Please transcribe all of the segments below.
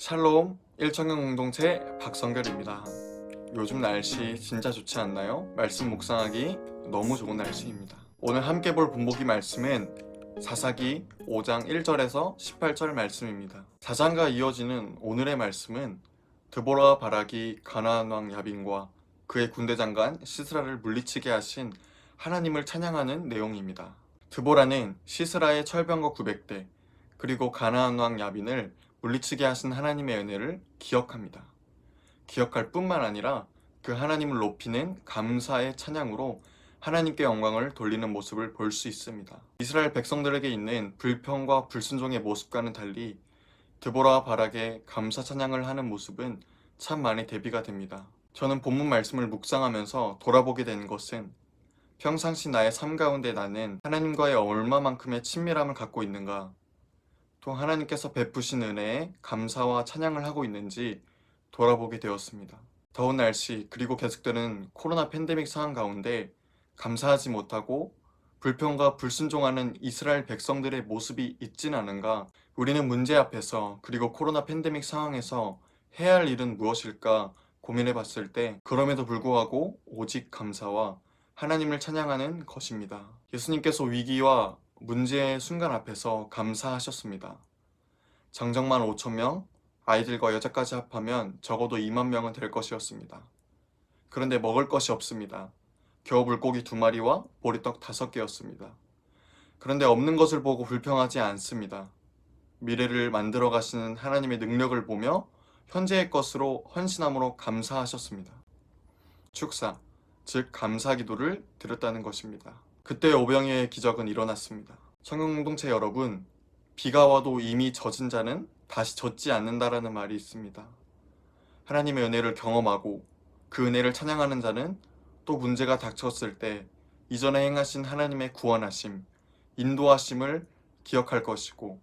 샬롬 1청년 공동체 박성결입니다. 요즘 날씨 진짜 좋지 않나요? 말씀 묵상하기 너무 좋은 날씨입니다. 오늘 함께 볼 본보기 말씀은 사사기 5장 1절에서 18절 말씀입니다. 4장과 이어지는 오늘의 말씀은 드보라와 바락이 가나안 왕 야빈과 그의 군대 장관 시스라를 물리치게 하신 하나님을 찬양하는 내용입니다. 드보라는 시스라의 철병거 900대 그리고 가나안 왕 야빈을 물리치게 하신 하나님의 은혜를 기억합니다. 기억할 뿐만 아니라 그 하나님을 높이는 감사의 찬양으로 하나님께 영광을 돌리는 모습을 볼 수 있습니다. 이스라엘 백성들에게 있는 불평과 불순종의 모습과는 달리 드보라와 바락의 감사 찬양을 하는 모습은 참 많이 대비가 됩니다. 저는 본문 말씀을 묵상하면서 돌아보게 된 것은 평상시 나의 삶 가운데 나는 하나님과의 얼마만큼의 친밀함을 갖고 있는가, 또 하나님께서 베푸신 은혜에 감사와 찬양을 하고 있는지 돌아보게 되었습니다. 더운 날씨 그리고 계속되는 코로나 팬데믹 상황 가운데 감사하지 못하고 불평과 불순종하는 이스라엘 백성들의 모습이 있진 않은가? 우리는 문제 앞에서 그리고 코로나 팬데믹 상황에서 해야 할 일은 무엇일까 고민해 봤을 때 그럼에도 불구하고 오직 감사와 하나님을 찬양하는 것입니다. 예수님께서 위기와 문제의 순간 앞에서 감사하셨습니다. 장정만 5,000명, 아이들과 여자까지 합하면 적어도 2만 명은 될 것이었습니다. 그런데 먹을 것이 없습니다. 겨우 물고기 2마리와 보리떡 5개였습니다. 그런데 없는 것을 보고 불평하지 않습니다. 미래를 만들어 가시는 하나님의 능력을 보며 현재의 것으로 헌신함으로 감사하셨습니다. 축사, 즉 감사 기도를 드렸다는 것입니다. 그때 오병이어의 기적은 일어났습니다. 청년공동체 여러분, 비가 와도 이미 젖은 자는 다시 젖지 않는다라는 말이 있습니다. 하나님의 은혜를 경험하고 그 은혜를 찬양하는 자는 또 문제가 닥쳤을 때 이전에 행하신 하나님의 구원하심, 인도하심을 기억할 것이고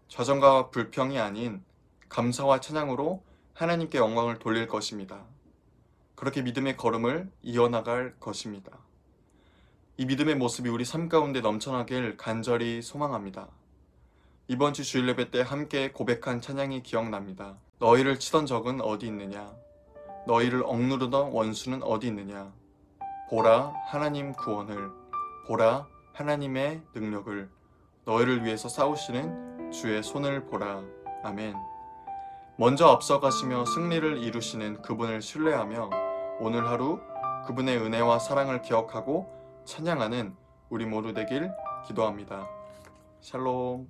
좌정과 불평이 아닌 감사와 찬양으로 하나님께 영광을 돌릴 것입니다. 그렇게 믿음의 걸음을 이어나갈 것입니다. 이 믿음의 모습이 우리 삶 가운데 넘쳐나길 간절히 소망합니다. 이번 주 주일 예배 때 함께 고백한 찬양이 기억납니다. 너희를 치던 적은 어디 있느냐? 너희를 억누르던 원수는 어디 있느냐? 보라 하나님 구원을, 보라 하나님의 능력을, 너희를 위해서 싸우시는 주의 손을 보라. 아멘. 먼저 앞서가시며 승리를 이루시는 그분을 신뢰하며 오늘 하루 그분의 은혜와 사랑을 기억하고 찬양하는 우리 모두 되길 기도합니다. 샬롬.